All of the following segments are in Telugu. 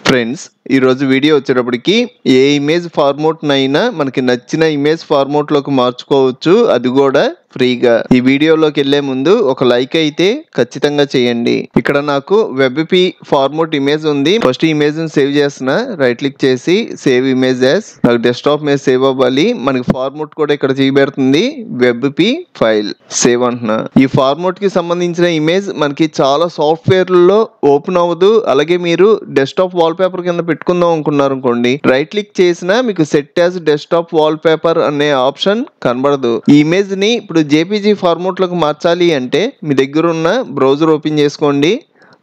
ఫ్రెండ్స్ ఈ రోజు వీడియో వచ్చేటప్పటికి ఏ ఇమేజ్ ఫార్మాట్ నైనా మనకి నచ్చిన ఇమేజ్ ఫార్మాట్ లోకి మార్చుకోవచ్చు, అది కూడా ఫ్రీగా. ఈ వీడియోలోకి వెళ్లే ముందు ఒక లైక్ అయితే ఖచ్చితంగా చేయండి. ఇక్కడ నాకు వెబ్పి ఫార్మాట్ ఇమేజ్ ఉంది. ఫస్ట్ ఇమేజ్ ని సేవ్ చేస్తున్నా, రైట్ క్లిక్ చేసి సేవ్ ఇమేజ్ యాస్. నాకు డెస్క్టాప్ మీద సేవ్ అవ్వాలి. మనకి ఫార్మాట్ కూడా ఇక్కడ చూపెడుతుంది వెబ్పి ఫైల్ సేవ్ అంటున్నా. ఈ ఫార్మాట్ కి సంబంధించిన ఇమేజ్ మనకి చాలా సాఫ్ట్వేర్లలో ఓపెన్ అవ్వదు. అలాగే మీరు డెస్క్టాప్ వాల్ పేపర్ కింద పెట్టుకుందాం అనుకున్నారు అనుకోండి, రైట్ క్లిక్ చేసినా మీకు set as desktop wall paper అనే ఆప్షన్ కనబడదు. ఈ ఇమేజ్ ని ఇప్పుడు జేపీజీ ఫార్మాట్ లోకి మార్చాలి అంటే మీ దగ్గర ఉన్న బ్రౌజర్ ఓపెన్ చేసుకోండి.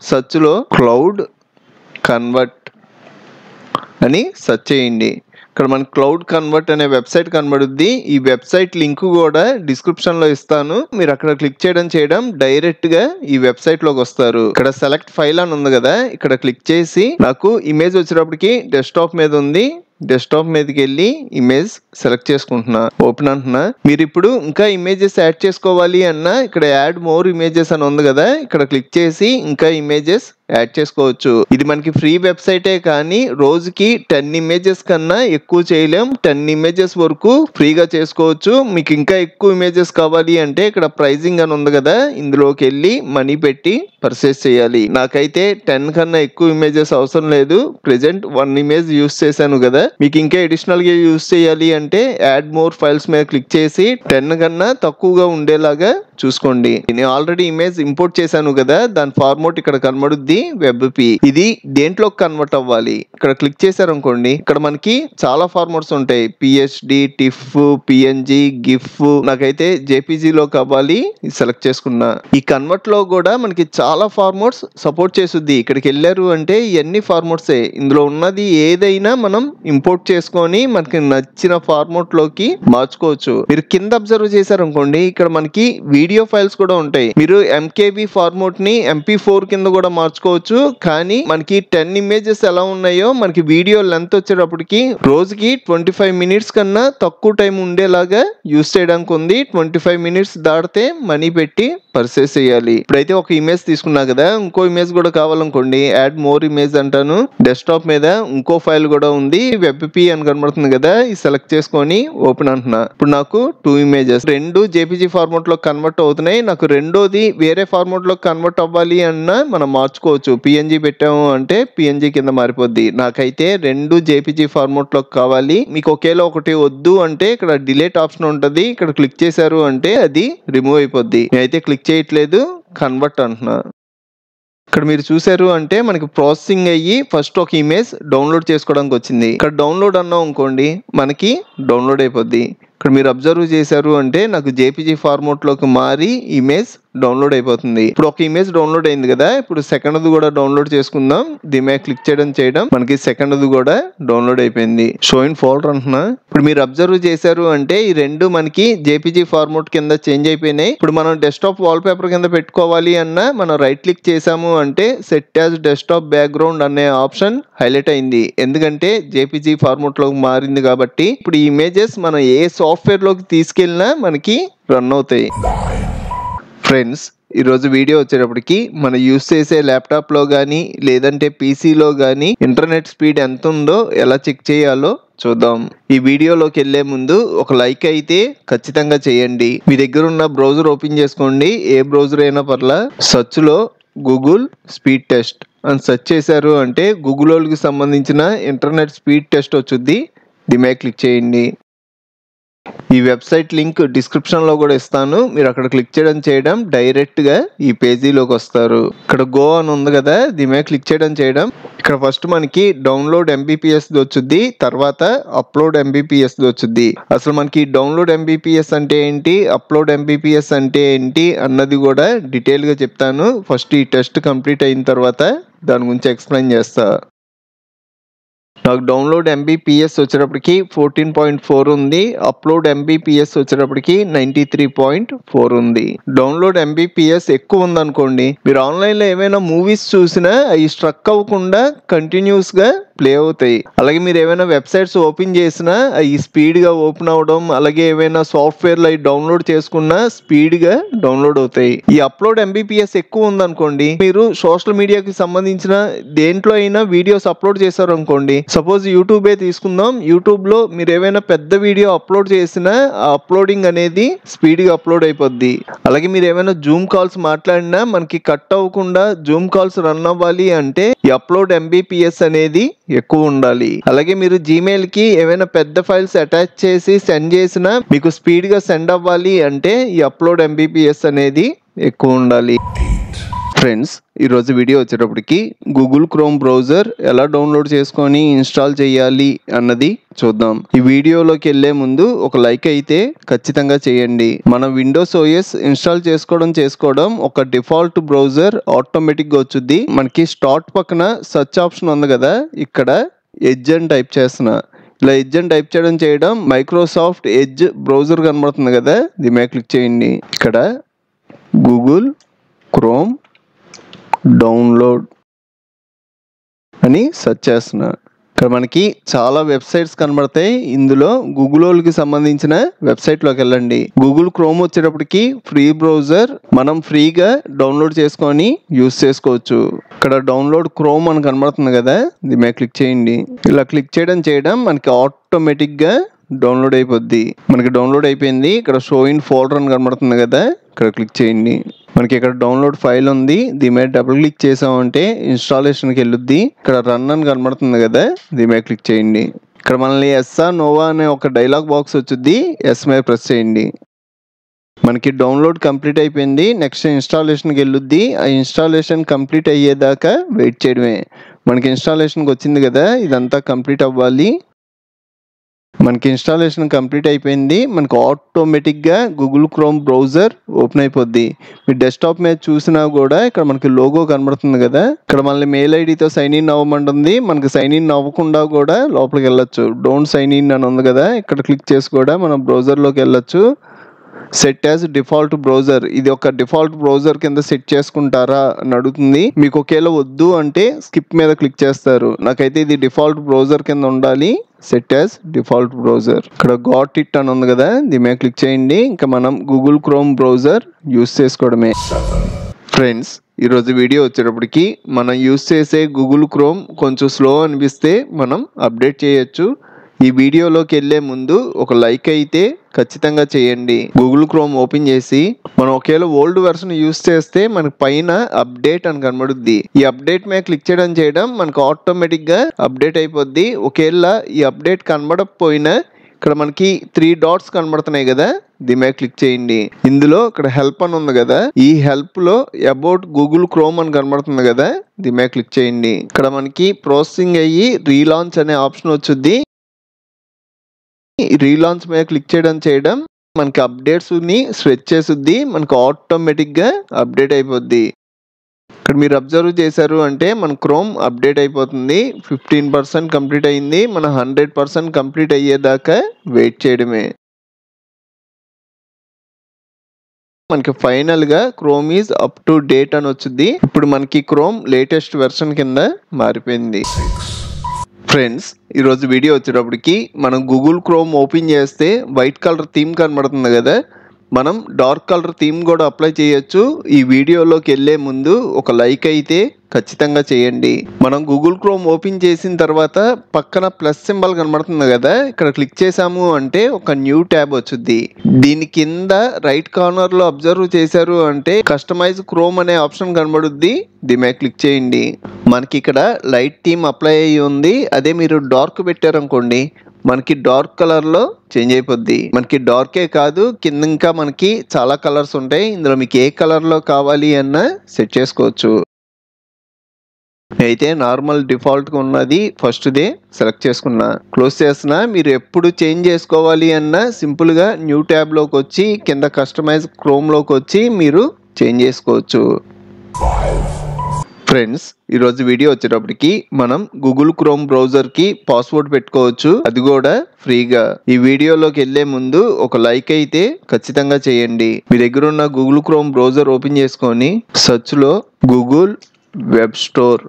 సెర్చ్ లో క్లౌడ్ కన్వర్ట్ అని సెర్చ్ చేయండి. ఇక్కడ మనకి క్లౌడ్ కన్వర్ట్ అనే వెబ్సైట్ కనబడుద్ది. ఈ వెబ్సైట్ లింక్ కూడా డిస్క్రిప్షన్ లో ఇస్తాను. మీరు అక్కడ క్లిక్ చేయడం డైరెక్ట్ గా ఈ వెబ్సైట్ లోకి వస్తారు. ఇక్కడ సెలెక్ట్ ఫైల్ అని ఉంది కదా, ఇక్కడ క్లిక్ చేసి నాకు ఇమేజ్ వచ్చేటప్పటికి డెస్క్టాప్ మీద ఉంది. డెస్క్టాప్ మీదకి వెళ్ళి ఇమేజ్ సెలెక్ట్ చేసుకుంటున్నా, ఓపెన్ అంటున్నా. మీరు ఇప్పుడు ఇంకా ఇమేజెస్ యాడ్ చేసుకోవాలి అన్నా ఇక్కడ యాడ్ మోర్ ఇమేజెస్ అని ఉంది కదా, ఇక్కడ క్లిక్ చేసి ఇంకా ఇమేజెస్ యాడ్ చేసుకోవచ్చు. ఇది మనకి ఫ్రీ వెబ్సైటే కానీ రోజుకి 10 ఇమేజెస్ కన్నా ఎక్కువ చేయలేం. 10 ఇమేజెస్ వరకు ఫ్రీగా చేసుకోవచ్చు. మీకు ఇంకా ఎక్కువ ఇమేజెస్ కావాలి అంటే ఇక్కడ ప్రైజింగ్ అని ఉంది కదా, ఇందులోకి వెళ్ళి మనీ పెట్టి పర్చేస్ చేయాలి. నాకైతే 10 కన్నా ఎక్కువ ఇమేజెస్ అవసరం లేదు. ప్రెజెంట్ 1 ఇమేజ్ యూస్ చేశాను కదా. మీకు ఇంకా అడిషనల్ గా యూస్ చేయాలి అంటే యాడ్ మోర్ ఫైల్స్ మీద క్లిక్ చేసి 10 కన్నా తక్కువగా ఉండేలాగా చూసుకోండి. నేను ఆల్రెడీ ఇమేజ్ ఇంపోర్ట్ చేశాను కదా, దాని ఫార్మాట్ ఇక్కడ కనబడుద్ది వెబ్పి. ఇది దేంట్లో కన్వర్ట్ అవ్వాలి, ఇక్కడ క్లిక్ చేశారు అనుకోండి, ఇక్కడ మనకి చాలా ఫార్మాట్స్ ఉంటాయి. పిహెచ్డి, టిఫ్, పిఎన్జి, గిఫ్. నాకైతే జేపీజీ లో కావాలి, సెలెక్ట్ చేసుకున్నా. ఈ కన్వర్ట్ లో కూడా మనకి చాలా ఫార్మాట్స్ సపోర్ట్ చేస్తుంది. ఇక్కడికి వెళ్ళారు అంటే ఇవన్నీ ఫార్మాట్సే. ఇందులో ఉన్నది ఏదైనా మనం ఇంపోర్ట్ చేసుకొని మనకి నచ్చిన ఫార్మాట్ లోకి మార్చుకోవచ్చు. మీరు కింద అబ్జర్వ్ చేశారు అనుకోండి, ఇక్కడ మనకి వీడియో ఫైల్స్ కూడా ఉంటాయి. మీరు ఎంకేబీ ఫార్మాట్ ని MP4 కింద కూడా మార్చుకోవచ్చు. కానీ మనకి 10 ఇమేజెస్ ఎలా ఉన్నాయో మనకి వీడియో లెంత్ వచ్చేటప్పటికి రోజుకి 25 మినిట్స్ కన్నా తక్కువ టైం ఉండేలాగా యూస్ చేయడానికి ఉంది. 25 మినిట్స్ దాటితే మనీ పెట్టి పర్చేస్ చేయాలి. ఇప్పుడైతే ఒక ఇమేజ్ తీసుకున్నా కదా, ఇంకో ఇమేజ్ కూడా కావాలనుకోండి, యాడ్ మోర్ ఇమేజ్ అంటాను. డెస్క్టాప్ మీద ఇంకో ఫైల్ కూడా ఉంది, వెబ్పి అని కనబడుతుంది కదా, ఇది సెలెక్ట్ చేసుకొని ఓపెన్ అంటున్నా. ఇప్పుడు నాకు 2 ఇమేజెస్, 2 జేపీజీ ఫార్మాట్ లో కన్వర్ట్ అవుతున్నాయి. నాకు రెండోది వేరే ఫార్మాట్ లో కన్వర్ట్ అవ్వాలి అన్నా మనం మార్చుకోవచ్చు. పిఎన్జి పెట్టాము అంటే పిఎన్జి కింద మారిపోద్ది. నాకైతే 2 జేపీజీ ఫార్మాట్ లో కావాలి. మీకు ఒకేలా ఒకటి వద్దు అంటే ఇక్కడ డిలీట్ ఆప్షన్ ఉంటది, ఇక్కడ క్లిక్ చేశారు అంటే అది రిమూవ్ అయిపోద్ది. నేనైతే క్లిక్ చేయట్లేదు, కన్వర్ట్ అంటున్నా. ఇక్కడ మీరు చూసారు అంటే మనకి ప్రాసెసింగ్ అయ్యి ఫస్ట్ ఒక ఇమేజ్ డౌన్లోడ్ చేసుకోవడానికి వచ్చింది. ఇక్కడ డౌన్లోడ్ అన్నాం అనుకోండి, మనకి డౌన్లోడ్ అయిపోద్ది. ఇక్కడ మీరు అబ్జర్వ్ చేశారు అంటే నాకు జేపీజీ ఫార్మాట్ లోకి మారి ఇమేజ్ డౌన్లోడ్ అయిపోతుంది. ఇప్పుడు ఒక ఇమేజ్ డౌన్లోడ్ అయింది కదా, ఇప్పుడు సెకండ్ కూడా డౌన్లోడ్ చేసుకుందాం. దీని మీద క్లిక్ చేయడం మనకి సెకండ్ కూడా డౌన్లోడ్ అయిపోయింది. షో ఇన్ ఫోల్డర్ అంటున్నా. ఇప్పుడు మీరు అబ్జర్వ్ చేశారు అంటే ఈ రెండు మనకి జేపీజీ ఫార్మాట్ కింద చేంజ్ అయిపోయినాయి. ఇప్పుడు మనం డెస్క్టాప్ వాల్ పేపర్ కింద పెట్టుకోవాలి అన్నా మనం రైట్ క్లిక్ చేసాము అంటే సెట్ యాజ్ డెస్క్టాప్ బ్యాక్గ్రౌండ్ అనే ఆప్షన్ హైలైట్ అయింది. ఎందుకంటే జేపీజీ ఫార్మాట్ లోకి మారింది కాబట్టి. ఇప్పుడు ఈ ఇమేజెస్ మనం ఏ సాఫ్ట్వేర్ లోకి తీసుకెళ్ళినా మనకి రన్ అవుతాయి. ఫ్రెండ్స్ ఈరోజు వీడియో వచ్చేటప్పటికి మనం యూస్ చేసే ల్యాప్టాప్ లో కానీ లేదంటే పీసీలో కానీ ఇంటర్నెట్ స్పీడ్ ఎంత ఉందో ఎలా చెక్ చేయాలో చూద్దాం. ఈ వీడియోలోకి వెళ్లే ముందు ఒక లైక్ అయితే ఖచ్చితంగా చేయండి. మీ దగ్గర ఉన్న బ్రౌజర్ ఓపెన్ చేసుకోండి, ఏ బ్రౌజర్ అయినా పర్లా. సెర్చ్ లో గూగుల్ స్పీడ్ టెస్ట్ అని సెర్చ్ చేశారు అంటే గూగుల్ వాళ్ళకి సంబంధించిన ఇంటర్నెట్ స్పీడ్ టెస్ట్ వచ్చుద్ది. దీని మీద క్లిక్ చేయండి. ఈ వెబ్సైట్ లింక్ డిస్క్రిప్షన్ లో కూడా ఇస్తాను. మీరు అక్కడ క్లిక్ చేయడం డైరెక్ట్ గా ఈ పేజీలోకి వస్తారు. ఇక్కడ గో అని ఉంది కదా, దీని మీద క్లిక్ చేయడం ఇక్కడ ఫస్ట్ మనకి డౌన్లోడ్ ఎంబీపీఎస్ వచ్చుద్ది, తర్వాత అప్లోడ్ ఎంబీపీఎస్ వచ్చుద్ది. అసలు మనకి డౌన్లోడ్ ఎంబీపీఎస్ అంటే ఏంటి, అప్లోడ్ ఎంబీపీఎస్ అంటే ఏంటి అన్నది కూడా డీటెయిల్ గా చెప్తాను. ఫస్ట్ ఈ టెస్ట్ కంప్లీట్ అయిన తర్వాత దాని గురించి ఎక్స్ప్లెయిన్ చేస్తా. నాకు డౌన్లోడ్ ఎంబీపీఎస్ వచ్చేటప్పటికి 14.4 ఉంది, అప్లోడ్ ఎంబీపీఎస్ వచ్చేటప్పటికి 93.4 ఉంది. డౌన్లోడ్ ఎంబీపీఎస్ ఎక్కువ ఉంది అనుకోండి, మీరు ఆన్లైన్ లో ఏమైనా మూవీస్ చూసినా అవి స్ట్రక్ అవ్వకుండా కంటిన్యూస్ గా ప్లే అవుతాయి. అలాగే మీరు ఏమైనా వెబ్సైట్స్ ఓపెన్ చేసినా అవి స్పీడ్గా ఓపెన్ అవడం, అలాగే ఏమైనా సాఫ్ట్వేర్లు అవి డౌన్లోడ్ చేసుకున్నా స్పీడ్గా డౌన్లోడ్ అవుతాయి. ఈ అప్లోడ్ MBPS ఎక్కువ ఉందనుకోండి, మీరు సోషల్ మీడియాకి సంబంధించిన దేంట్లో అయినా వీడియోస్ అప్లోడ్ చేశారు అనుకోండి, సపోజ్ యూట్యూబే తీసుకుందాం. యూట్యూబ్ లో మీరు ఏమైనా పెద్ద వీడియో అప్లోడ్ చేసినా ఆ అప్లోడింగ్ అనేది స్పీడ్గా అప్లోడ్ అయిపోద్ది. అలాగే మీరు ఏమైనా జూమ్ కాల్స్ మాట్లాడినా మనకి కట్ అవ్వకుండా జూమ్ కాల్స్ రన్ అవ్వాలి అంటే ఈ అప్లోడ్ MBPS అనేది ఎక్కువ ఉండాలి. అలాగే మీరు జీమెయిల్ కి ఏమైనా పెద్ద ఫైల్స్ అటాచ్ చేసి సెండ్ చేసినా మీకు స్పీడ్ గా సెండ్ అవ్వాలి అంటే ఈ అప్లోడ్ MBPS అనేది ఎక్కువ ఉండాలి. ఫ్రెండ్స్, ఈరోజు వీడియో వచ్చేటప్పటికి గూగుల్ క్రోమ్ బ్రౌజర్ ఎలా డౌన్లోడ్ చేసుకొని ఇన్స్టాల్ చేయాలి అన్నది చూద్దాం. ఈ వీడియోలోకి వెళ్ళే ముందు ఒక లైక్ అయితే ఖచ్చితంగా చేయండి. మన విండోస్ OS ఇన్స్టాల్ చేసుకోవడం ఒక డిఫాల్ట్ బ్రౌజర్ ఆటోమేటిక్గా వచ్చుద్ది. మనకి స్టార్ట్ పక్కన సెర్చ్ ఆప్షన్ ఉంది కదా, ఇక్కడ ఎడ్జ్ అని టైప్ చేస్తున్నా. ఇలా ఎడ్జ్ అని టైప్ చేయడం మైక్రోసాఫ్ట్ ఎడ్జ్ బ్రౌజర్ కనబడుతుంది కదా, దీని మీద క్లిక్ చేయండి. ఇక్కడ గూగుల్ క్రోమ్ డౌన్లోడ్ అని సెర్చ్ చేస్తున్నా. ఇక్కడ మనకి చాలా వెబ్సైట్స్ కనబడతాయి. ఇందులో గూగుల్ వాళ్ళకి సంబంధించిన వెబ్సైట్లోకి వెళ్ళండి. గూగుల్ క్రోమ్ వచ్చేటప్పటికి ఫ్రీ బ్రౌజర్, మనం ఫ్రీగా డౌన్లోడ్ చేసుకొని యూస్ చేసుకోవచ్చు. ఇక్కడ డౌన్లోడ్ క్రోమ్ అని కనబడుతుంది కదా, దీని మీద క్లిక్ చేయండి. ఇలా క్లిక్ చేయడం మనకి ఆటోమేటిక్గా డౌన్లోడ్ అయిపోద్ది. మనకి డౌన్లోడ్ అయిపోయింది. ఇక్కడ షో ఇన్ ఫోల్డర్ అని కనబడుతుంది కదా, ఇక్కడ క్లిక్ చేయండి. మనకి ఇక్కడ డౌన్లోడ్ ఫైల్ ఉంది, దీని మీద డబుల్ క్లిక్ చేసామంటే ఇన్స్టాలేషన్కి వెళ్ళుద్ది. ఇక్కడ రన్ అని కనబడుతుంది కదా, దీని మీద క్లిక్ చేయండి. ఇక్కడ మనల్ని ఎస్ఆ నోవా అనే ఒక డైలాగ్ బాక్స్ వచ్చుద్ది, ఎస్ మీద ప్రెస్ చేయండి. మనకి డౌన్లోడ్ కంప్లీట్ అయిపోయింది. నెక్స్ట్ ఇన్స్టాలేషన్కి వెళ్ళుద్ది. ఆ ఇన్స్టాలేషన్ కంప్లీట్ అయ్యేదాకా వెయిట్ చేయడమే. మనకి ఇన్స్టాలేషన్కి వచ్చింది కదా, ఇదంతా కంప్లీట్ అవ్వాలి. మనకి ఇన్స్టాలేషన్ కంప్లీట్ అయిపోయింది. మనకు ఆటోమేటిక్గా గూగుల్ క్రోమ్ బ్రౌజర్ ఓపెన్ అయిపోద్ది. మీరు డెస్క్టాప్ మీద చూసినా కూడా ఇక్కడ మనకి లోగో కనబడుతుంది కదా, ఇక్కడ మనల్ని మెయిల్ ఐడితో సైన్ ఇన్ అవ్వమంటుంది. మనకి సైన్ ఇన్ అవ్వకుండా కూడా లోపలికి వెళ్ళొచ్చు. డోంట్ సైన్ ఇన్ అని ఉంది కదా, ఇక్కడ క్లిక్ చేసి కూడా మనం బ్రౌజర్లోకి వెళ్ళొచ్చు. సెట్ యాజ్ డిఫాల్ట్ బ్రౌజర్, ఇది ఒక డిఫాల్ట్ బ్రౌజర్ కింద సెట్ చేసుకుంటారా అని అడుగుతుంది. మీకు ఒకవేళ వద్దు అంటే స్కిప్ మీద క్లిక్ చేస్తారు. నాకైతే ఇది డిఫాల్ట్ బ్రౌజర్ కింద ఉండాలి, సెట్ యాజ్ డిఫాల్ట్ బ్రౌజర్. ఇక్కడ గాట్ ఇట్ అని ఉంది కదా, దీని మీద క్లిక్ చేయండి. ఇంకా మనం గూగుల్ క్రోమ్ బ్రౌజర్ యూస్ చేసుకోవడమే. ఫ్రెండ్స్, ఈరోజు వీడియో వచ్చేటప్పటికి మనం యూస్ చేసే గూగుల్ క్రోమ్ కొంచెం స్లో అనిపిస్తే మనం అప్డేట్ చేయొచ్చు. ఈ వీడియోలోకి వెళ్ళే ముందు ఒక లైక్ అయితే ఖచ్చితంగా చేయండి. గూగుల్ క్రోమ్ ఓపెన్ చేసి మనం ఒకవేళ ఓల్డ్ వెర్షన్ యూస్ చేస్తే మనకు పైన అప్డేట్ అని కనబడుద్ది. ఈ అప్డేట్ మీద క్లిక్ చేయడం మనకు ఆటోమేటిక్గా అప్డేట్ అయిపోద్ది. ఒకవేళ ఈ అప్డేట్ కనబడకపోయినా ఇక్కడ మనకి 3 డాట్స్ కనబడుతున్నాయి కదా, దీని మీద క్లిక్ చేయండి. ఇందులో ఇక్కడ హెల్ప్ అని ఉంది కదా, ఈ హెల్ప్ లో అబౌట్ గూగుల్ క్రోమ్ అని కనబడుతుంది కదా, దీని మీద క్లిక్ చేయండి. ఇక్కడ మనకి ప్రాసెసింగ్ అయ్యి రీలాంచ్ అనే ఆప్షన్ వచ్చుద్ది. రీలాంచ్ మీద క్లిక్ చేయడం మనకి అప్డేట్స్ ని స్ట్రెచ్ చేస్తుంది. మనకు ఆటోమేటిక్గా అప్డేట్ అయిపోద్ది. ఇక్కడ మీరు అబ్జర్వ్ చేశారు అంటే మన క్రోమ్ అప్డేట్ అయిపోతుంది. 15% కంప్లీట్ అయింది. మన 100% కంప్లీట్ అయ్యేదాకా వెయిట్ చేయడమే. మనకి ఫైనల్ గా chrome is up to date అని వచ్చింది. ఇప్పుడు మనకి క్రోమ్ లేటెస్ట్ వెర్షన్ కింద మారిపోయింది. ఫ్రెండ్స్, ఈరోజు వీడియో వచ్చేటప్పటికి మనం గూగుల్ క్రోమ్ ఓపెన్ చేస్తే వైట్ కలర్ థీమ్ కనబడుతుంది కదా, మనం డార్క్ కలర్ థీమ్ కూడా అప్లై చేయొచ్చు. ఈ వీడియోలోకి వెళ్ళే ముందు ఒక లైక్ అయితే ఖచ్చితంగా చేయండి. మనం గూగుల్ క్రోమ్ ఓపెన్ చేసిన తర్వాత పక్కన ప్లస్ సింబల్ కనబడుతుంది కదా, ఇక్కడ క్లిక్ చేసాము అంటే ఒక న్యూ ట్యాబ్ వచ్చుద్ది. దీని కింద రైట్ కార్నర్ లో అబ్జర్వ్ చేశారు అంటే కస్టమైజ్ క్రోమ్ అనే ఆప్షన్ కనబడుద్ది, దీని మీద క్లిక్ చేయండి. మనకి ఇక్కడ లైట్ థీమ్ అప్లై అయ్యి ఉంది. అదే మీరు డార్క్ పెట్టారనుకోండి మనకి డార్క్ కలర్ లో చేంజ్ అయిపోద్ది. మనకి డార్కే కాదు, కింద ఇంకా మనకి చాలా కలర్స్ ఉంటాయి. ఇందులో మీకు ఏ కలర్ లో కావాలి అన్న సెట్ చేసుకోవచ్చు. అయితే నార్మల్ డిఫాల్ట్ గా ఉన్నది ఫస్ట్ దే సెలెక్ట్ చేసుకున్నా, క్లోజ్ చేస్తున్నా. మీరు ఎప్పుడు చేంజ్ చేసుకోవాలి అన్న సింపుల్ గా న్యూ ట్యాబ్ లోకి వచ్చి కింద కస్టమైజ్ క్రోమ్ లోకి వచ్చి మీరు చేంజ్ చేసుకోవచ్చు. ఫ్రెండ్స్, ఈరోజు వీడియో వచ్చేటప్పటికి మనం గూగుల్ క్రోమ్ బ్రౌజర్ కి పాస్వర్డ్ పెట్టుకోవచ్చు, అది కూడా ఫ్రీగా. ఈ వీడియోలోకి వెళ్ళే ముందు ఒక లైక్ అయితే ఖచ్చితంగా చేయండి. మీ దగ్గర ఉన్న గూగుల్ క్రోమ్ బ్రౌజర్ ఓపెన్ చేసుకొని సెర్చ్ లో గూగుల్ వెబ్ స్టోర్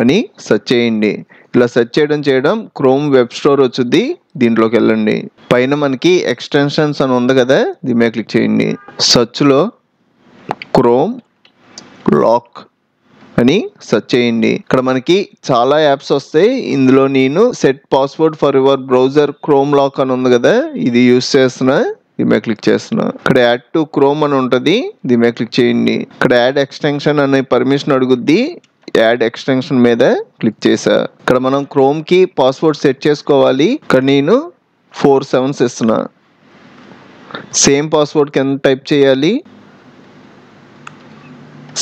అని సెర్చ్ చేయండి. ఇలా సెర్చ్ చేయడం క్రోమ్ వెబ్ స్టోర్ వచ్చుద్ది. దీంట్లోకి వెళ్ళండి. పైన మనకి ఎక్స్టెన్షన్స్ అని ఉంది కదా, దీని మీద క్లిక్ చేయండి. సెర్చ్లో క్రోమ్ లాక్ అని సెర్చ్ చేయండి. ఇక్కడ మనకి చాలా యాప్స్ వస్తాయి. ఇందులో నేను set password for your browser Chrome lock అని ఉంది కదా, ఇది యూస్ చేస్తున్నా. దీని మీద క్లిక్ చేస్తున్నా. ఇక్కడ యాడ్ టు క్రోమ్ అని ఉంటుంది, దీని మీద క్లిక్ చేయండి. ఇక్కడ యాడ్ ఎక్స్టెన్షన్ అనే పర్మిషన్ అడుగుద్ది. యాడ్ ఎక్స్టెన్షన్ మీద క్లిక్ చేసా. ఇక్కడ మనం క్రోమ్ కి పాస్వర్డ్ సెట్ చేసుకోవాలి. ఇక్కడ నేను 4 7s ఇస్తున్నా. సేమ్ పాస్వర్డ్ కింద టైప్ చేయాలి.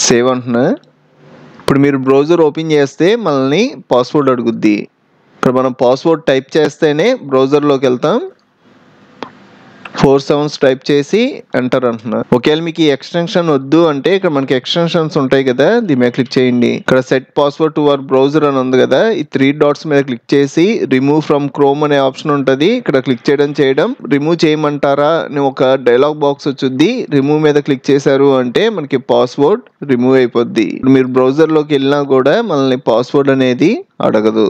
సేవ్ అంటున్నా. ఇప్పుడు మీరు బ్రౌజర్ ఓపెన్ చేస్తే మనల్ని పాస్వర్డ్ అడుగుద్ది. ఇక్కడ మనం పాస్వర్డ్ టైప్ చేస్తేనే బ్రౌజర్లోకి వెళ్తాం. 4 7s టైప్ చేసి ఎంటర్ అంటున్నా. ఒకవేళ మీకు ఈ ఎక్స్టెన్షన్ వద్దు అంటే ఇక్కడ మనకి ఎక్స్టెన్షన్స్ ఉంటాయి కదా, దీని మీద క్లిక్ చేయండి. ఇక్కడ set password to our browser అని ఉంది కదా, ఈ 3 డాట్స్ మీద క్లిక్ చేసి రిమూవ్ ఫ్రమ్ క్రోమ్ అనే ఆప్షన్ ఉంటుంది. ఇక్కడ క్లిక్ చేయడం రిమూవ్ చేయమంటారా అని ఒక డైలాగ్ బాక్స్ వచ్చుద్ది. రిమూవ్ మీద క్లిక్ చేశారు అంటే మనకి పాస్వర్డ్ రిమూవ్ అయిపోద్ది. మీరు బ్రౌజర్లోకి వెళ్ళినా కూడా మనల్ని పాస్వర్డ్ అనేది అడగదు.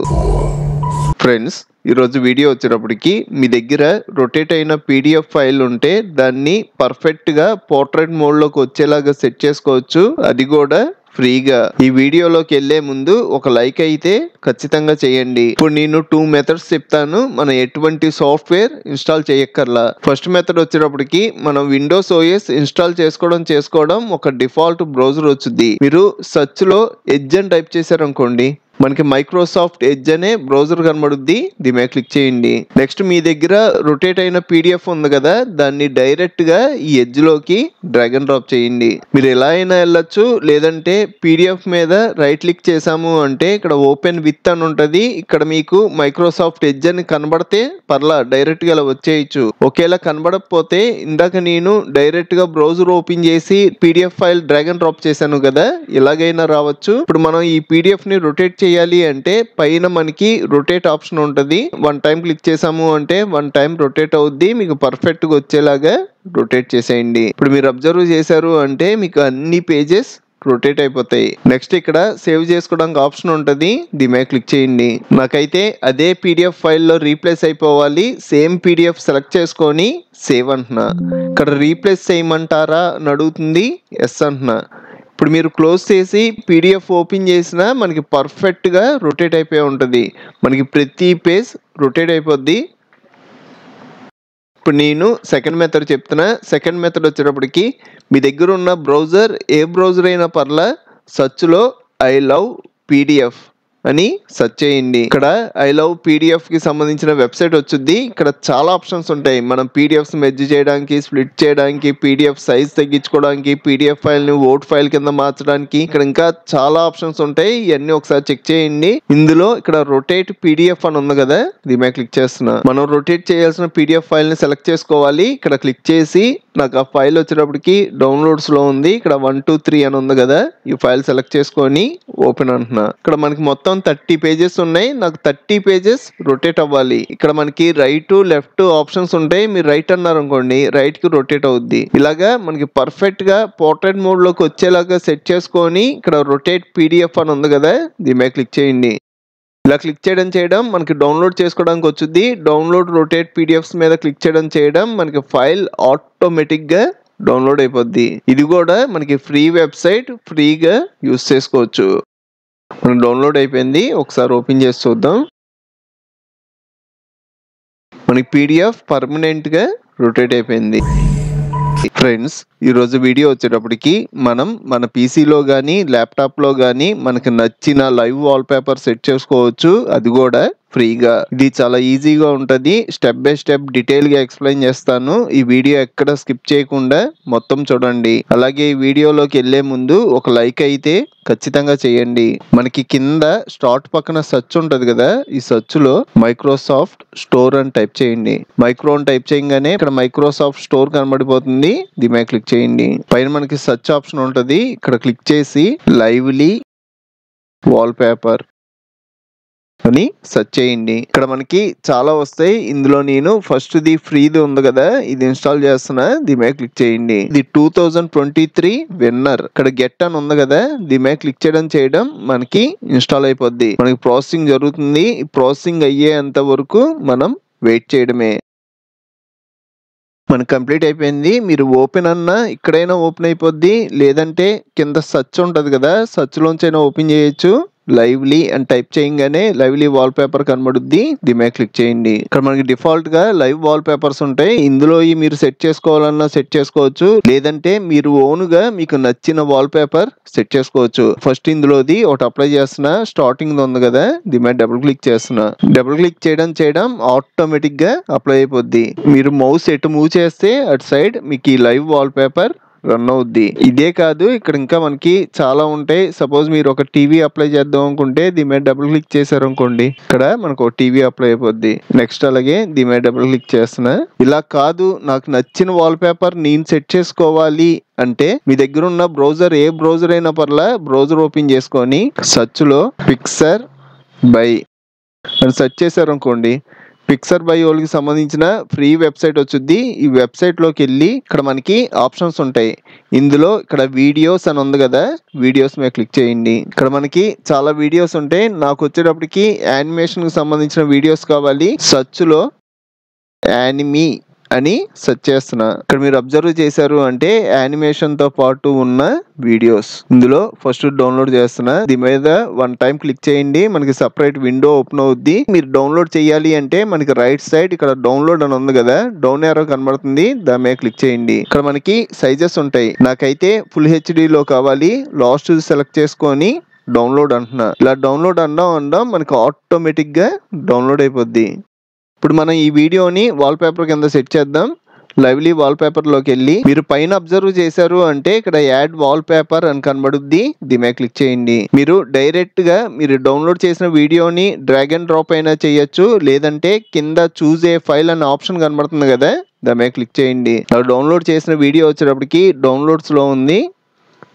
ఫ్రెండ్స్, ఈరోజు వీడియో వచ్చేటప్పటికి మీ దగ్గర రొటేట్ అయిన పీడిఎఫ్ ఫైల్ ఉంటే దాన్ని పర్ఫెక్ట్గా పోర్ట్రేట్ మోడ్లోకి వచ్చేలాగా సెట్ చేసుకోవచ్చు, అది కూడా ఫ్రీగా. ఈ వీడియోలోకి వెళ్లే ముందు ఒక లైక్ అయితే ఖచ్చితంగా చేయండి. ఇప్పుడు నేను 2 మెథడ్స్ చెప్తాను. మనం ఎటువంటి సాఫ్ట్వేర్ ఇన్స్టాల్ చేయక్కర్లా. ఫస్ట్ మెథడ్ వచ్చేటప్పటికి మనం విండోస్ ఓఎస్ ఇన్స్టాల్ చేసుకోవడం ఒక డిఫాల్ట్ బ్రౌజర్ వచ్చింది. మీరు సెర్చ్ లో ఎడ్జ్ అని టైప్ చేశారనుకోండి, మనకి మైక్రోసాఫ్ట్ ఎడ్జ్ అనే బ్రౌజర్ కనబడుద్ది. దీని మీద క్లిక్ చేయండి. నెక్స్ట్ మీ దగ్గర రొటేట్ అయిన పీడిఎఫ్ ఉంది కదా, దాన్ని డైరెక్ట్ గా ఈ ఎడ్జ్ లోకి డ్రాగ్ అండ్ డ్రాప్ చేయండి. మీరు ఎలా అయినా వెళ్ళొచ్చు, లేదంటే పీడిఎఫ్ మీద రైట్ క్లిక్ చేసాము అంటే ఇక్కడ ఓపెన్ విత్ అని ఉంటది. ఇక్కడ మీకు మైక్రోసాఫ్ట్ ఎడ్జ్ అని కనబడితే పర్లా, డైరెక్ట్ గా ఇలా వచ్చేయచ్చు. ఒకేలా కనబడకపోతే ఇందాక నేను డైరెక్ట్ గా బ్రౌజర్ ఓపెన్ చేసి PDF file drag and drop చేశాను కదా, ఇలాగైనా రావచ్చు. ఇప్పుడు మనం ఈ పీడిఎఫ్ ని రొటేట్ చేయాలి అంటే పైన మనకి రొటేట్ ఆప్షన్ ఉంటుంది. 1 టైం క్లిక్ చేసాము అంటే 1 టైం రొటేట్ అవుద్ది. మీకు పర్ఫెక్ట్ గా వచ్చేలాగా రొటేట్ చేసేయండి. ఇప్పుడు మీరు అబ్జర్వ్ చేశారు అంటే మీకు అన్ని పేజెస్ రొటేట్ అయిపోతాయి. నెక్స్ట్ ఇక్కడ సేవ్ చేసుకోవడానికి ఆప్షన్ ఉంటుంది, దీని మీద క్లిక్ చేయండి. నాకైతే అదే పీడిఎఫ్ ఫైల్లో రీప్లేస్ అయిపోవాలి. సేమ్ పీడిఎఫ్ సెలెక్ట్ చేసుకొని సేవ్ అంటున్నా. ఇక్కడ రీప్లేస్ చేయమంటారా అని అడుగుతుంది, ఎస్ అంటున్నా. ఇప్పుడు మీరు క్లోజ్ చేసి పీడిఎఫ్ ఓపెన్ చేసినా మనకి పర్ఫెక్ట్గా రొటేట్ అయిపోయి ఉంటుంది. మనకి ప్రతి పేజ్ రొటేట్ అయిపోద్ది. ఇప్పుడు నేను సెకండ్ మెథడ్ చెప్తున్నా. సెకండ్ మెథడ్ వచ్చేటప్పటికి మీ దగ్గర ఉన్న బ్రౌజర్ ఏ బ్రౌజర్ అయినా పర్లా, సెర్చ్లో ఐ లవ్ పీడిఎఫ్ అని సెర్చ్ చేయండి. ఇక్కడ ఐ లవ్ పీడిఎఫ్ కి సంబంధించిన వెబ్సైట్ వచ్చింది. ఇక్కడ చాలా ఆప్షన్స్ ఉంటాయి. మనం పీడిఎఫ్స్ మెర్జ్ చేయడానికి, స్ప్లిట్ చేయడానికి, పీడిఎఫ్ సైజ్ తగ్గించుకోవడానికి, పీడిఎఫ్ ఫైల్ ని వర్డ్ ఫైల్ కింద మార్చడానికి, ఇక్కడ ఇంకా చాలా ఆప్షన్స్ ఉంటాయి. ఇవన్నీ ఒకసారి చెక్ చేయండి. ఇందులో ఇక్కడ రొటేట్ పీడిఎఫ్ అని ఉంది కదా, దీని మీద క్లిక్ చేస్తున్నా. మనం రొటేట్ చేయాల్సిన పీడిఎఫ్ ఫైల్ ని సెలెక్ట్ చేసుకోవాలి. ఇక్కడ క్లిక్ చేసి నాకు ఆ ఫైల్ వచ్చేటప్పటికి డౌన్లోడ్స్ లో ఉంది. ఇక్కడ 1 2 3 అని ఉంది కదా, ఈ ఫైల్ సెలెక్ట్ చేసుకొని ఓపెన్ అంటున్నా. ఇక్కడ మనకి మొత్తం 30 పేజెస్ ఉన్నాయి. నాకు 30 పేజెస్ రొటేట్ అవ్వాలి. ఇక్కడ మనకి రైట్ లెఫ్ట్ ఆప్షన్స్ ఉంటాయి. మీరు రైట్ అన్నారు అనుకోండి, రైట్ కి రొటేట్ అవుద్ది. ఇలాగా మనకి పర్ఫెక్ట్ గా పోర్ట్రేట్ మోడ్ లోకి వచ్చేలాగా సెట్ చేసుకొని ఇక్కడ రొటేట్ పీడిఎఫ్ అని ఉంది కదా, దీని మీద క్లిక్ చేయండి. ఇలా క్లిక్ చేయడం మనకి డౌన్లోడ్ చేసుకోవడానికి వచ్చింది. డౌన్లోడ్ రొటేట్ పీడిఎఫ్స్ మీద క్లిక్ చేయడం మనకి ఫైల్ ఆటోమేటిక్ గా డౌన్లోడ్ అయిపోద్ది. ఇది కూడా మనకి ఫ్రీ వెబ్సైట్, ఫ్రీగా యూస్ చేసుకోవచ్చు. మనకి డౌన్లోడ్ అయిపోయింది. ఒకసారి ఓపెన్ చేసి చూద్దాం. మనకి పీడిఎఫ్ పర్మనెంట్ గా రొటేట్ అయిపోయింది. ఫ్రెండ్స్, ఈరోజు వీడియో వచ్చేటప్పటికి మనం మన పీసీలో కానీ ల్యాప్టాప్లో కానీ మనకి నచ్చిన లైవ్ వాల్పేపర్ సెట్ చేసుకోవచ్చు, అది కూడా ఫ్రీగా. ఇది చాలా ఈజీగా ఉంటుంది. స్టెప్ బై స్టెప్ డీటెయిల్ గా ఎక్స్ప్లెయిన్ చేస్తాను. ఈ వీడియో ఎక్కడ స్కిప్ చేయకుండా మొత్తం చూడండి. అలాగే ఈ వీడియోలోకి వెళ్లే ముందు ఒక లైక్ అయితే ఖచ్చితంగా చేయండి. మనకి కింద స్టార్ట్ పక్కన సెర్చ్ ఉంటది కదా, ఈ సెర్చ్ లో మైక్రోసాఫ్ట్ స్టోర్ అని టైప్ చేయండి. మైక్రో అని టైప్ చేయగానే ఇక్కడ మైక్రోసాఫ్ట్ స్టోర్ కనబడిపోతుంది. దీని మీద క్లిక్ చేయండి. పైన మనకి సెర్చ్ ఆప్షన్ ఉంటది. ఇక్కడ క్లిక్ చేసి లైవ్లీ వాల్పేపర్ అని సెర్చ్ చేయండి. ఇక్కడ మనకి చాలా వస్తాయి. ఇందులో నేను ఫస్ట్ ది ఫ్రీది ఉంది కదా, ఇది ఇన్స్టాల్ చేస్తున్నా. దీని మీద క్లిక్ చేయండి. ఇది 2023 విన్నర్. ఇక్కడ గెట్ అని ఉంది కదా, దీని మీద క్లిక్ చేయడం మనకి ఇన్స్టాల్ అయిపోద్ది. మనకి ప్రాసెసింగ్ జరుగుతుంది. ఈ ప్రాసెసింగ్ అయ్యేంత వరకు మనం వెయిట్ చేయడమే. మనకి కంప్లీట్ అయిపోయింది. మీరు ఓపెన్ అన్నా ఇక్కడైనా ఓపెన్ అయిపోద్ది, లేదంటే కింద సర్చ్ ఉంటది కదా, సర్చ్ లోంచి అయినా ఓపెన్ చేయొచ్చు. లైవ్లీ అని టైప్ చేయగానే లైవ్లీ వాల్ పేపర్ కనబడుద్ది. దీని మీద క్లిక్ చేయండి. ఇక్కడ మనకి డిఫాల్ట్ గా లైవ్ వాల్ పేపర్స్ ఉంటాయి. ఇందులో మీరు సెట్ చేసుకోవాలన్నా సెట్ చేసుకోవచ్చు, లేదంటే మీరు ఓన్ గా మీకు నచ్చిన వాల్ పేపర్ సెట్ చేసుకోవచ్చు. ఫస్ట్ ఇందులోది ఒకటి అప్లై చేస్తున్నా. స్టార్టింగ్ ఉంది కదా, దీని మీద డబుల్ క్లిక్ చేస్తున్నా. డబుల్ క్లిక్ చేయడం ఆటోమేటిక్ గా అప్లై అయిపోద్ది. మీరు మౌస్ ఎటు మూవ్ చేస్తే అటు సైడ్ మీకు ఈ లైవ్ వాల్ పేపర్ రన్ అవుద్ది. ఇదే కాదు, ఇక్కడ ఇంకా మనకి చాలా ఉంటాయి. సపోజ్ మీరు ఒక టీవీ అప్లై చేద్దాం అనుకుంటే దీని మీద డబుల్ క్లిక్ చేశారు అనుకోండి, ఇక్కడ మనకు టీవీ అప్లై అయిపోద్ది. నెక్స్ట్ అలాగే దీని మీద డబుల్ క్లిక్ చేస్తున్నా. ఇలా కాదు, నాకు నచ్చిన వాల్ పేపర్ నేను సెట్ చేసుకోవాలి అంటే మీ దగ్గర ఉన్న బ్రౌజర్ ఏ బ్రౌజర్ అయినా పర్లా, బ్రౌజర్ ఓపెన్ చేసుకొని సెర్చ్ లో పిక్సర్ బై అని సెర్చ్ చేశారు అనుకోండి, పిక్సర్ బై వాళ్ళకి సంబంధించిన ఫ్రీ వెబ్సైట్ వచ్చుద్ది. ఈ వెబ్సైట్ లోకి వెళ్ళి ఇక్కడ మనకి ఆప్షన్స్ ఉంటాయి. ఇందులో ఇక్కడ వీడియోస్ అని ఉంది కదా, వీడియోస్ మీద క్లిక్ చేయండి. ఇక్కడ మనకి చాలా వీడియోస్ ఉంటాయి. నాకు వచ్చేటప్పటికి యానిమేషన్ కి సంబంధించిన వీడియోస్ కావాలి. సెర్చ్ లో యానిమీ అని సెర్చ్ చేస్తున్నా. ఇక్కడ మీరు అబ్జర్వ్ చేశారు అంటే యానిమేషన్ తో పాటు ఉన్న వీడియోస్ ఇందులో ఫస్ట్ డౌన్లోడ్ చేస్తున్నా. దీని మీద 1 టైం క్లిక్ చేయండి. మనకి సపరేట్ విండో ఓపెన్ అవుద్ది. మీరు డౌన్లోడ్ చేయాలి అంటే మనకి రైట్ సైడ్ ఇక్కడ డౌన్లోడ్ అని ఉంది కదా, డౌన్ యారో కనబడుతుంది, దాని మీద క్లిక్ చేయండి. ఇక్కడ మనకి సైజెస్ ఉంటాయి. నాకైతే ఫుల్ హెచ్డి లో కావాలి. లాస్ట్ సెలెక్ట్ చేసుకొని డౌన్లోడ్ అంటున్నా. ఇలా డౌన్లోడ్ అనడం మనకి ఆటోమేటిక్ గా డౌన్లోడ్ అయిపోద్ది. ఇప్పుడు మనం ఈ వీడియోని వాల్ పేపర్ కింద సెట్ చేద్దాం. లైవ్లీ వాల్ పేపర్ లోకి వెళ్ళి మీరు పైన అబ్జర్వ్ చేశారు అంటే ఇక్కడ యాడ్ వాల్ పేపర్ అని కనబడుద్ది. దీని మీద క్లిక్ చేయండి. మీరు డైరెక్ట్ గా మీరు డౌన్లోడ్ చేసిన వీడియోని డ్రాగ్ అండ్ డ్రాప్ అయినా చేయొచ్చు, లేదంటే కింద చూజ్ ఏ ఫైల్ అనే ఆప్షన్ కనబడుతుంది కదా, దాని మీద క్లిక్ చేయండి. డౌన్లోడ్ చేసిన వీడియో వచ్చేటప్పటికి డౌన్లోడ్స్ లో ఉంది.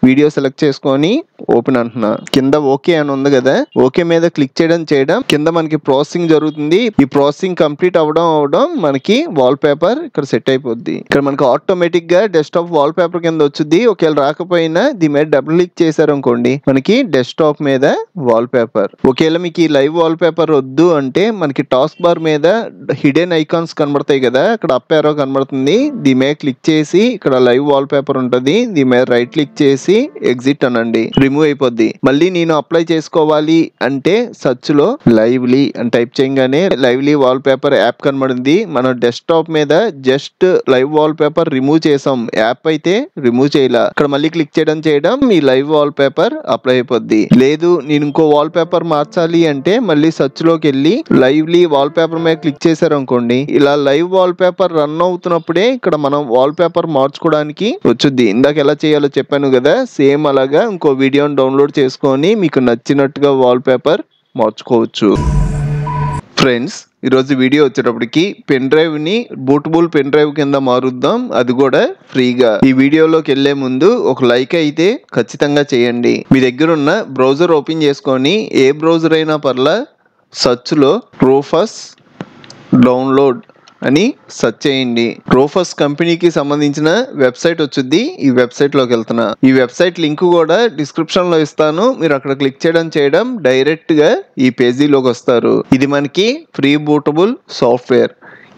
వీడియో సెలెక్ట్ చేసుకొని ఓపెన్ అంటున్నా. కింద ఓకే అని ఉంది కదా, ఓకే మీద క్లిక్ చేయడం కింద మనకి ప్రాసెసింగ్ జరుగుతుంది. ఈ ప్రాసెసింగ్ కంప్లీట్ అవడం మనకి వాల్ పేపర్ ఇక్కడ సెట్ అయిపోద్ది. ఇక్కడ మనకి ఆటోమేటిక్ గా డెస్క్టాప్ వాల్ పేపర్ కింద వచ్చింది. ఒకవేళ రాకపోయినా దీని మీద డబుల్ క్లిక్ చేశారు అనుకోండి, మనకి డెస్క్టాప్ మీద వాల్ పేపర్. ఒకవేళ మీకు ఈ లైవ్ వాల్ పేపర్ వద్దు అంటే మనకి టాస్క్ బార్ మీద హిడెన్ ఐకాన్స్ కనబడతాయి కదా, అక్కడ అప్ యారో కనబడుతుంది. దీని మీద క్లిక్ చేసి ఇక్కడ లైవ్ వాల్ పేపర్ ఉంటుంది. దీని మీద రైట్ క్లిక్ చేసి ఎగ్జిట్ అనండి, రిమూవ్ అయిపోద్ది. మళ్ళీ నేను అప్లై చేసుకోవాలి అంటే సెర్చ్ లో లైవ్లీ అని టైప్ చేయగానే లైవ్లీ వాల్ పేపర్ యాప్ కనబడింది. మనం డెస్క్టాప్ మీద just live wall paper remove చేసాం, యాప్ అయితే రిమూవ్ చేయాల. ఇక్కడ మళ్ళీ క్లిక్ చేయడం ఈ లైవ్ వాల్ పేపర్ అప్లై అయిపోద్ది. లేదు నేను ఇంకో వాల్ పేపర్ మార్చాలి అంటే మళ్ళీ సెర్చ్ లోకి వెళ్ళి లైవ్లీ వాల్ పేపర్ మీద క్లిక్ చేశారు అనుకోండి, ఇలా లైవ్ వాల్ పేపర్ రన్ అవుతున్నప్పుడే ఇక్కడ మనం వాల్ పేపర్ మార్చుకోవడానికి వచ్చుద్ది. ఇందాక ఎలా చేయాలో చెప్పాను కదా, సేమ్ అలాగా ఇంకో వీడియోని డౌన్లోడ్ చేసుకొని మీకు నచ్చినట్టుగా వాల్ పేపర్ మార్చుకోవచ్చు. ఫ్రెండ్స్, ఈరోజు వీడియో వచ్చేటప్పటికి పెన్ డ్రైవ్ ని బూటబుల్ పెన్ డ్రైవ్ కింద మారుద్దాం, అది కూడా ఫ్రీగా. ఈ వీడియోలోకి వెళ్లే ముందు ఒక లైక్ అయితే ఖచ్చితంగా చేయండి. మీ దగ్గర ఉన్న బ్రౌజర్ ఓపెన్ చేసుకొని ఏ బ్రౌజర్ అయినా పర్లా సెర్చ్ లో రూఫస్ డౌన్లోడ్ అని సెర్చ్ చేయండి. రోఫస్ కంపెనీకి సంబంధించిన వెబ్సైట్ వచ్చింది. ఈ వెబ్సైట్ లోకి వెళ్తున్నా. ఈ వెబ్సైట్ లింక్ కూడా డిస్క్రిప్షన్ లో ఇస్తాను. మీరు అక్కడ క్లిక్ చేయడం డైరెక్ట్ గా ఈ పేజీలోకి వస్తారు. ఇది మనకి ఫ్రీ బూటబుల్ సాఫ్ట్వేర్.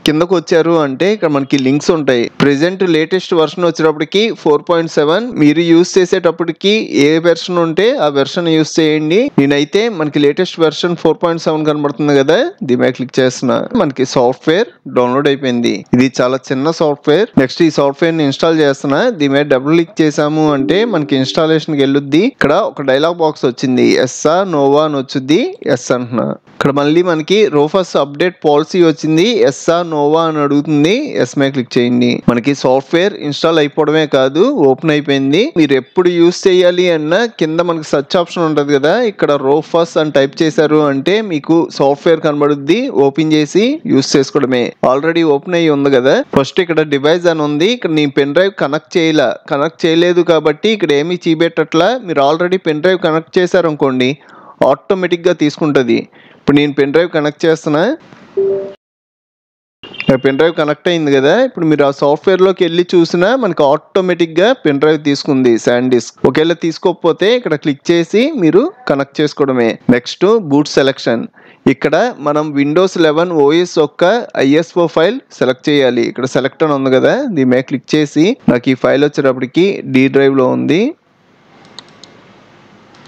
కిందకు వచ్చారు అంటే ఇక్కడ మనకి లింక్స్ ఉంటాయి. ప్రెసెంట్ లేటెస్ట్ వర్షన్ వచ్చేటప్పటికి 4.7. మీరు యూజ్ చేసేటప్పటికి ఏ వెర్షన్ ఉంటే ఆ వెర్షన్ యూజ్ చేయండి. నేనైతే మనకి లేటెస్ట్ వెర్షన్ 4.7 కనబడుతుంది కదా, దీని మీద క్లిక్ చేస్తున్నా. మనకి సాఫ్ట్వేర్ డౌన్లోడ్ అయిపోయింది. ఇది చాలా చిన్న సాఫ్ట్వేర్. నెక్స్ట్ ఈ సాఫ్ట్వేర్ ని ఇన్స్టాల్ చేస్తున్నా. దీని మీద డబుల్ క్లిక్ చేసాము అంటే మనకి ఇన్స్టాలేషన్ కి వెళ్ళుద్ది. ఇక్కడ ఒక డైలాగ్ బాక్స్ వచ్చింది, ఎస్ఆ నోవా అని వచ్చింది. ఎస్ అంటున్నా. ఇక్కడ మళ్ళీ మనకి రోఫస్ అప్డేట్ పాలసీ వచ్చింది. ఎస్ఆ నోవా అని అడుగుతుంది. ఎస్ మీద క్లిక్ చేయండి. మనకి సాఫ్ట్వేర్ ఇన్స్టాల్ అయిపోవడమే కాదు, ఓపెన్ అయిపోయింది. మీరు ఎప్పుడు యూజ్ చేయాలి అన్నా కింద మనకి సెర్చ్ ఆప్షన్ ఉంటది కదా, ఇక్కడ రోఫస్ అని టైప్ చేశారు అంటే మీకు సాఫ్ట్వేర్ కనబడుద్ది. ఓపెన్ చేసి యూజ్ చేసుకోవడమే. ఆల్రెడీ ఓపెన్ అయ్యి ఉంది కదా. ఫస్ట్ ఇక్కడ డివైస్ అని ఉంది. ఇక్కడ నీ పెన్ డ్రైవ్ కనెక్ట్ చేయలేదు కాబట్టి ఇక్కడ ఏమీ చూపెట్టట్లా. మీరు ఆల్రెడీ పెన్ డ్రైవ్ కనెక్ట్ చేశారు అనుకోండి, ఆటోమేటిక్ గా తీసుకుంటది. ఇప్పుడు నేను పెన్ డ్రైవ్ కనెక్ట్ చేస్తున్నా. పెన్ డ్రైవ్ కనెక్ట్ అయింది కదా. ఇప్పుడు మీరు ఆ సాఫ్ట్వేర్లోకి వెళ్ళి చూసినా మనకి ఆటోమేటిక్గా పెన్ డ్రైవ్ తీసుకుంది SanDisk. ఒకవేళ తీసుకోకపోతే ఇక్కడ క్లిక్ చేసి మీరు కనెక్ట్ చేసుకోవడమే. Next boot selection. ఇక్కడ మనం Windows 11 OS యొక్క ISO ఫైల్ సెలెక్ట్ చేయాలి. ఇక్కడ సెలెక్ట్ అని ఉంది కదా, దీని మీద క్లిక్ చేసి నాకు ఈ ఫైల్ వచ్చేటప్పటికి D డ్రైవ్లో ఉంది.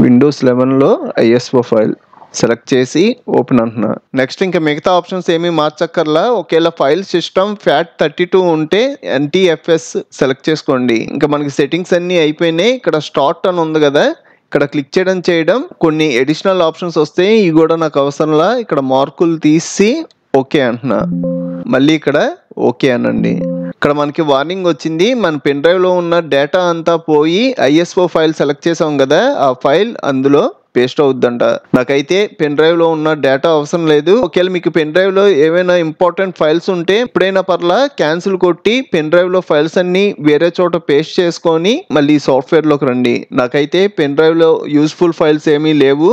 Windows 11లో ISO ఫైల్ సెలెక్ట్ చేసి ఓపెన్ అంటున్నా. నెక్స్ట్ ఇంకా మిగతా ఆప్షన్స్ ఏమీ మార్చక్కర్లా. ఒకవేళ ఫైల్ సిస్టమ్ FAT32 ఉంటే NTFS సెలెక్ట్ చేసుకోండి. ఇంకా మనకి సెట్టింగ్స్ అన్నీ అయిపోయినాయి. ఇక్కడ స్టార్ట్ అని ఉంది కదా, ఇక్కడ క్లిక్ చేయడం కొన్ని అడిషనల్ ఆప్షన్స్ వస్తాయి. ఇవి కూడా నాకు అవసరంలా. ఇక్కడ మార్కులు తీసి ఓకే అంటున్నా. మళ్ళీ ఇక్కడ ఓకే అనండి. ఇక్కడ మనకి వార్నింగ్ వచ్చింది, మన పెన్ డ్రైవ్లో ఉన్న డేటా అంతా పోయి ISO ఫైల్ సెలెక్ట్ చేసాం కదా, ఆ ఫైల్ అందులో పేస్ట్ అవుద్దంట. నాకైతే పెన్ డ్రైవ్లో ఉన్న డేటా అవసరం లేదు. ఒకవేళ మీకు పెన్ డ్రైవ్లో ఏమైనా ఇంపార్టెంట్ ఫైల్స్ ఉంటే ఎప్పుడైనా పర్లా క్యాన్సిల్ కొట్టి పెన్ డ్రైవ్లో ఫైల్స్ అన్ని వేరే చోట పేస్ట్ చేసుకొని మళ్ళీ సాఫ్ట్వేర్లోకి రండి. నాకైతే పెన్ డ్రైవ్లో యూస్ఫుల్ ఫైల్స్ ఏమీ లేవు.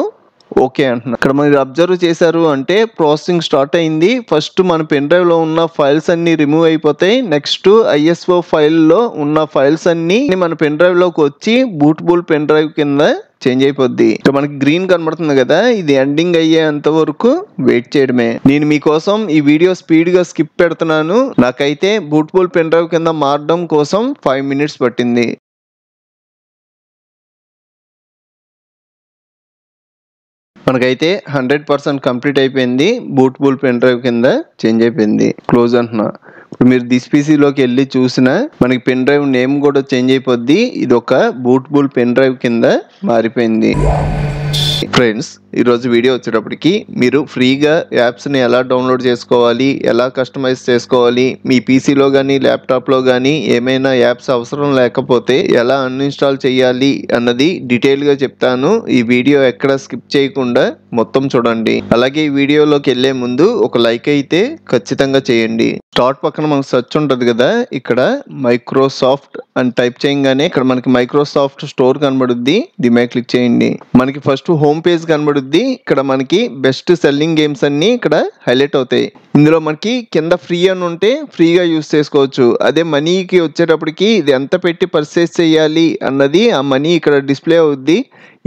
ఓకే అంటున్నా. ఇక్కడ మీరు అబ్జర్వ్ చేశారు అంటే ప్రాసెసింగ్ స్టార్ట్ అయింది. ఫస్ట్ మన పెన్ డ్రైవ్లో ఉన్న ఫైల్స్ అన్ని రిమూవ్ అయిపోతాయి. నెక్స్ట్ ISO ఫైల్లో ఉన్న ఫైల్స్ అన్ని మన పెన్ డ్రైవ్లోకి వచ్చి బూటబుల్ పెన్ డ్రైవ్ కింద చేంజ్ అయిపోద్ది. ఇక్కడ మనకి గ్రీన్ కనబడుతుంది కదా, ఇది ఎండింగ్ అయ్యేంత వరకు వెయిట్ చేయడమే. నేను మీకోసం ఈ వీడియో స్పీడ్ గా స్కిప్ పెడుతున్నాను. నాకైతే బూటబుల్ పెన్ డ్రైవ్ కింద మారడం కోసం 5 minutes పట్టింది. మనకైతే 100% కంప్లీట్ అయిపోయింది. బూటబుల్ పెన్ డ్రైవ్ కింద చేంజ్ అయిపోయింది. క్లోజ్ అంటున్నా. ఇప్పుడు మీరు దిస్ పీసీలోకి వెళ్ళి చూసినా మనకి పెన్ డ్రైవ్ నేమ్ కూడా చేంజ్ అయిపోద్ది. ఇది ఒక బూటబుల్ పెన్ డ్రైవ్ కింద మారిపోయింది. ఫ్రెండ్స్, ఈరోజు వీడియో వచ్చేటప్పటికి మీరు ఫ్రీగా యాప్స్ని ఎలా డౌన్లోడ్ చేసుకోవాలి, ఎలా కస్టమైజ్ చేసుకోవాలి, మీ పీసీలో కానీ ల్యాప్టాప్లో కానీ ఏమైనా యాప్స్ అవసరం లేకపోతే ఎలా అన్ఇన్స్టాల్ చేయాలి అన్నది డీటెయిల్గా చెప్తాను. ఈ వీడియో ఎక్కడ స్కిప్ చేయకుండా మొత్తం చూడండి. అలాగే ఈ వీడియోలోకి వెళ్ళే ముందు ఒక లైక్ అయితే ఖచ్చితంగా చేయండి. స్టార్ట్ పక్కన మనకు సెర్చ్ ఉంటుంది కదా, ఇక్కడ మైక్రోసాఫ్ట్ అని టైప్ చేయగానే ఇక్కడ మనకి మైక్రోసాఫ్ట్ స్టోర్ కనబడుద్ది. దీని మీద క్లిక్ చేయండి. మనకి ఫస్ట్ హోమ్ పేజ్ కనబడుద్ది. ఇక్కడ మనకి బెస్ట్ సెల్లింగ్ గేమ్స్ అన్ని ఇక్కడ హైలైట్ అవుతాయి. ఇందులో మనకి కింద ఫ్రీ అని ఉంటే ఫ్రీగా యూస్ చేసుకోవచ్చు. అదే మనీకి వచ్చేటప్పటికి ఇది ఎంత పెట్టి పర్చేస్ చేయాలి అన్నది ఆ మనీ ఇక్కడ డిస్ప్లే అవుద్ది.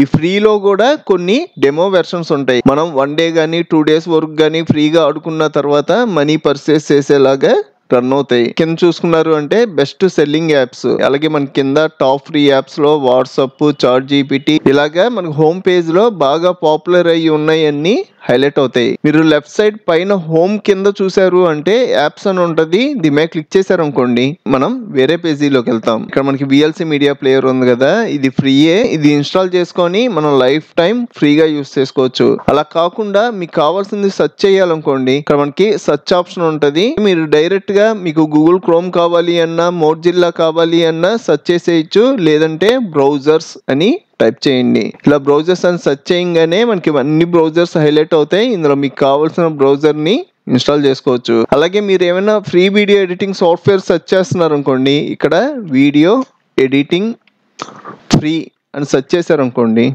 ఈ ఫ్రీలో కూడా కొన్ని డెమో వెర్షన్స్ ఉంటాయి. మనం 1 day కానీ 2 days వరకు కానీ ఫ్రీగా ఆడుకున్న తర్వాత మనీ పర్చేస్ చేసేలాగా రన్ అవుతాయి. కింద చూసుకున్నారు అంటే బెస్ట్ సెల్లింగ్ యాప్స్, అలాగే మన కింద టాప్ ఫ్రీ యాప్స్ లో వాట్సాప్, ChatGPT ఇలాగా మనకి హోమ్ పేజ్ లో బాగా పాపులర్ అయ్యి ఉన్నాయన్నీ హైలైట్ అవుతాయి. మీరు లెఫ్ట్ సైడ్ పైన హోమ్ కింద చూసారు అంటే యాప్స్ అని ఉంటది. దీని మీద క్లిక్ చేశారు అనుకోండి, మనం వేరే పేజీలోకి వెళ్తాం. ఇక్కడ మనకి VLC మీడియా ప్లేయర్ ఉంది కదా, ఇది ఫ్రీయే. ఇది ఇన్స్టాల్ చేసుకొని మనం లైఫ్ టైం ఫ్రీగా యూస్ చేసుకోవచ్చు. అలా కాకుండా మీకు కావాల్సింది సెర్చ్ చేయాలనుకోండి, ఇక్కడ మనకి సెర్చ్ ఆప్షన్ ఉంటది. మీరు డైరెక్ట్ గా మీకు గూగుల్ క్రోమ్ కావాలి అన్నా, మోజిల్లా కావాలి అన్నా సెర్చ్ చేసేయచ్చు. లేదంటే బ్రౌజర్స్ అని టైప్ చేయండి. ఇలా బ్రౌజర్స్ అని సెర్చ్ చేయగానే మనకి అన్ని బ్రౌజర్స్ హైలైట్ అవుతాయి. ఇందులో మీకు కావాల్సిన బ్రౌజర్ ని ఇన్స్టాల్ చేసుకోవచ్చు. అలాగే మీరు ఏమైనా free video editing software search చేస్తున్నారు అనుకోండి, ఇక్కడ వీడియో ఎడిటింగ్ ఫ్రీ అని సెర్చ్ చేశారు అనుకోండి,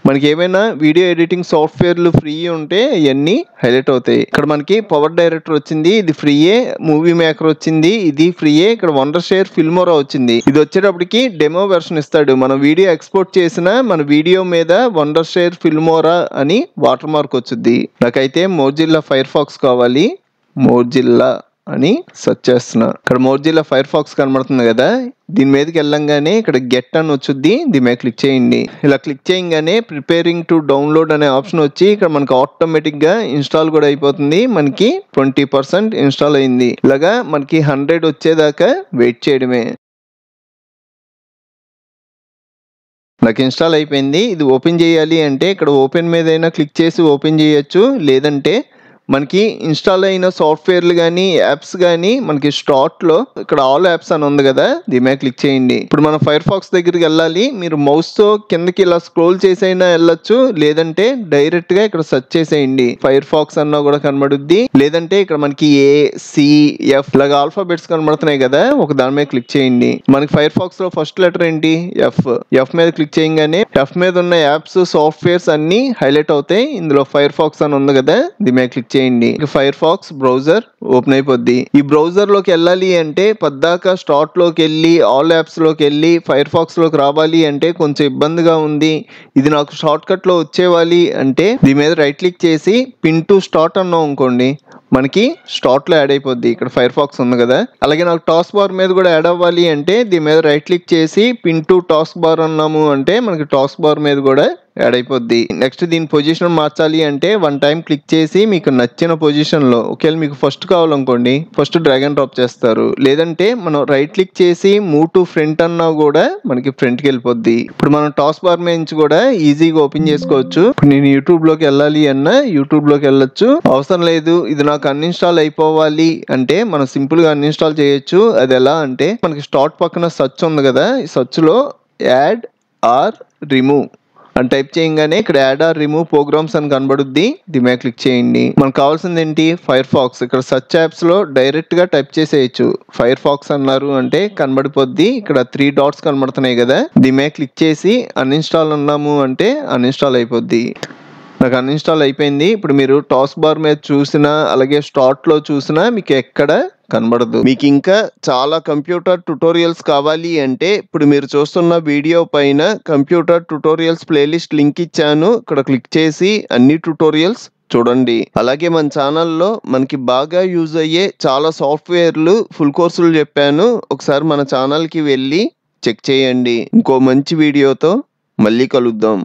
మనకి ఏమైనా వీడియో ఎడిటింగ్ సాఫ్ట్వేర్లు ఫ్రీ ఉంటే ఇవన్నీ హైలైట్ అవుతాయి. ఇక్కడ మనకి పవర్ డైరెక్టర్ వచ్చింది, ఇది ఫ్రీయే. మూవీ మేకర్ వచ్చింది, ఇది ఫ్రీయే. ఇక్కడ వండర్షేర్ ఫిల్మోరా వచ్చింది. ఇది వచ్చేటప్పటికి డెమో వెర్షన్ ఇస్తాడు. మనం వీడియో ఎక్స్పోర్ట్ చేసిన మన వీడియో మీద వండర్షేర్ ఫిల్మోరా అని వాటర్ మార్క్ వచ్చింది. నాకైతే మోజిల్లా ఫైర్ ఫాక్స్ కావాలి. మోజిల్లా అని సెర్చ్ చేస్తున్నా. ఇక్కడ మోజిల్లా ఫైర్ ఫాక్స్ కనబడుతుంది కదా, దీని మీదకి వెళ్ళంగానే ఇక్కడ గెట్ అని వచ్చింది. దీని మీద క్లిక్ చేయండి. ఇలా క్లిక్ చేయగానే ప్రిపేరింగ్ టు డౌన్లోడ్ అనే ఆప్షన్ వచ్చి ఇక్కడ మనకి ఆటోమేటిక్ గా ఇన్స్టాల్ కూడా అయిపోతుంది. మనకి 20% ఇన్స్టాల్ అయింది. ఇలాగా మనకి 100 వచ్చేదాకా వెయిట్ చేయడమే. నాకు ఇన్స్టాల్ అయిపోయింది. ఇది ఓపెన్ చేయాలి అంటే ఇక్కడ ఓపెన్ మీద అయినా క్లిక్ చేసి ఓపెన్ చేయొచ్చు. లేదంటే మనకి ఇన్స్టాల్ అయిన సాఫ్ట్వేర్లు కానీ యాప్స్ కానీ మనకి స్టార్ట్ లో ఇక్కడ ఆల్ యాప్స్ అని ఉంది కదా, దీని మీద క్లిక్ చేయండి. ఇప్పుడు మనం ఫైర్ ఫాక్స్ దగ్గరికి వెళ్ళాలి. మీరు మౌస్ తో కిందకి ఇలా స్క్రోల్ చేసైనా వెళ్ళొచ్చు, లేదంటే డైరెక్ట్ గా ఇక్కడ సెర్చ్ చేసేయండి. ఫైర్ ఫాక్స్ అన్నా కూడా కనబడుద్ది, లేదంటే ఇక్కడ మనకి ACF ఇలాగ ఆల్ఫాబెట్స్ కనబడుతున్నాయి కదా, ఒక దాని మీద క్లిక్ చేయండి. మనకి ఫైర్ ఫాక్స్ లో ఫస్ట్ లెటర్ ఏంటి? ఎఫ్ మీద క్లిక్ చేయగానే ఎఫ్ మీద ఉన్న యాప్స్ సాఫ్ట్వేర్స్ అన్ని హైలైట్ అవుతాయి. ఇందులో ఫైర్ ఫాక్స్ అని ఉంది కదా, దీని మీద క్లిక్ చేయండి. ఫైర్ ఫాక్స్ బ్రౌజర్ ఓపెన్ అయిపోద్ది. ఈ బ్రౌజర్ లోకి వెళ్ళాలి అంటే పద్దాక స్టార్ట్ లోకి వెళ్ళి ఆల్ యాప్స్ లోకి వెళ్ళి ఫైర్ ఫాక్స్ లోకి రావాలి అంటే కొంచెం ఇబ్బందిగా ఉంది. ఇది నాకు షార్ట్ కట్ లో వచ్చేవాలి అంటే దీని మీద రైట్ క్లిక్ చేసి పిన్ టు స్టార్ట్ అన్నాం అనుకోండి, మనకి స్టార్ట్ లో యాడ్ అయిపోద్ది. ఇక్కడ ఫైర్ ఫాక్స్ ఉంది కదా. అలాగే నాకు టాస్క్ బార్ మీద కూడా యాడ్ అవ్వాలి అంటే దీని మీద రైట్ క్లిక్ చేసి పిన్ టు టాస్క్ బార్ అన్నాము అంటే మనకి టాస్క్ బార్ మీద కూడా యాడ్ అయిపోద్ది. నెక్స్ట్ దీని పొజిషన్ మార్చాలి అంటే వన్ టైం క్లిక్ చేసి మీకు నచ్చిన పొజిషన్ లో, ఒకవేళ మీకు ఫస్ట్ కావాలనుకోండి ఫస్ట్ డ్రాగ్ అండ్ డ్రాప్ చేస్తారు, లేదంటే మనం రైట్ క్లిక్ చేసి మూవ్ టు ఫ్రంట్ అన్నా కూడా మనకి ఫ్రంట్ కి వెళ్ళిపోద్ది. ఇప్పుడు మనం టాస్క్ బార్ మీద నుంచి కూడా ఈజీగా ఓపెన్ చేసుకోవచ్చు. ఇప్పుడు నేను యూట్యూబ్ లోకి వెళ్ళాలి అన్నా యూట్యూబ్ లోకి వెళ్ళొచ్చు. అవసరం లేదు ఇది నాకు అన్ఇన్స్టాల్ అయిపోవాలి అంటే మనం సింపుల్ గా అన్ఇన్స్టాల్ చేయొచ్చు. అది ఎలా అంటే మనకి స్టార్ట్ పక్కన సర్చ్ ఉంది కదా, ఈ సర్చ్ లో యాడ్ ఆర్ రిమూవ్ అని టైప్ చేయగానే ఇక్కడ యాడ్ ఆర్ రిమూవ్ ప్రోగ్రామ్స్ అని కనబడుద్ది. దీని మీద క్లిక్ చేయండి. మనకు కావాల్సింది ఏంటి? Firefox. ఇక్కడ సర్చ్ యాప్స్ లో డైరెక్ట్ గా టైప్ చేసేయచ్చు. ఫైర్ ఫాక్స్ అన్నారు అంటే కనబడిపోద్ది. ఇక్కడ 3 డాట్స్ కనబడుతున్నాయి కదా, దీని మీద క్లిక్ చేసి అన్ఇన్స్టాల్ అన్నాము అంటే అన్ఇన్స్టాల్ అయిపోద్ది. నాకు అన్ఇన్స్టాల్ అయిపోయింది. ఇప్పుడు మీరు టాస్క్ బార్ మీద చూసినా అలాగే స్టార్ట్ లో చూసినా మీకు ఎక్కడ కనబడదు. మీకు ఇంకా చాలా కంప్యూటర్ ట్యుటోరియల్స్ కావాలి అంటే ఇప్పుడు మీరు చూస్తున్న వీడియో పైన కంప్యూటర్ ట్యుటోరియల్స్ ప్లేలిస్ట్ లింక్ ఇచ్చాను. ఇక్కడ క్లిక్ చేసి అన్ని ట్యుటోరియల్స్ చూడండి. అలాగే మన ఛానల్లో మనకి బాగా యూజ్ అయ్యే చాలా సాఫ్ట్వేర్లు ఫుల్ కోర్సులు చెప్పాను. ఒకసారి మన ఛానల్కి వెళ్ళి చెక్ చేయండి. ఇంకో మంచి వీడియోతో మళ్ళీ కలుద్దాం.